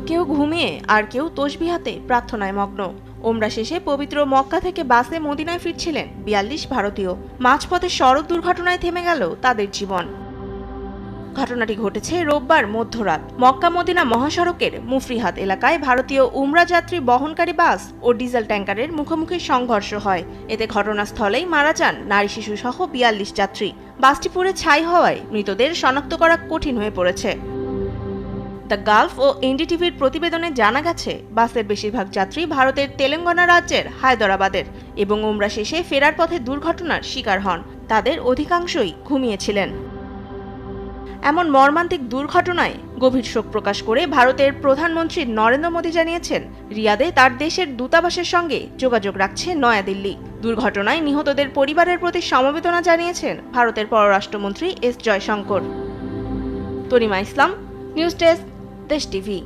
কেউ ঘুমিয়ে আর কেউ তসবিহ হাতে প্রার্থনায় মগ্ন। ওমরা শেষে পবিত্র মক্কা থেকে বাসে মদিনায় ফিরছিলেন ৪২ ভারতীয়। মাঝপথে সড়ক দুর্ঘটনায় থেমে গেল তাদের জীবন। ঘটনাটি ঘটেছে রোববার মধ্যরাত। মক্কা মদিনা মহাসড়কের মুফরিহাত এলাকায় ভারতীয় উমরা যাত্রী বহনকারী বাস ও ডিজেল ট্যাঙ্কারের মুখোমুখি সংঘর্ষ হয়। এতে ঘটনাস্থলেই মারা যান নারী শিশু সহ ৪২ যাত্রী। বাসটি পুড়ে ছাই হওয়ায় মৃতদের শনাক্ত করা কঠিন হয়ে পড়েছে। দ্য গালফ ও এনডিটিভির প্রতিবেদনে জানা গেছে, বাসের বেশিরভাগ যাত্রী ভারতের তেলেঙ্গানা রাজ্যের হায়দরাবাদের এবং উমরা শেষে ফেরার পথে দুর্ঘটনার শিকার হন। তাদের অধিকাংশই ঘুমিয়েছিলেন। এমন মর্মান্তিক দুর্ঘটনায় গভীর শোক প্রকাশ করে ভারতের প্রধানমন্ত্রী নরেন্দ্র মোদী জানিয়েছেন, রিয়াদে তার দেশের দূতাবাসের সঙ্গে যোগাযোগ রাখছে নয়াদিল্লি। দুর্ঘটনায় নিহতদের পরিবারের প্রতি সমবেদনা জানিয়েছেন ভারতের পররাষ্ট্রমন্ত্রী এস জয়শঙ্কর। তনিমা ইসলাম, নিউজ ডেস্ক, দেশ টিভি।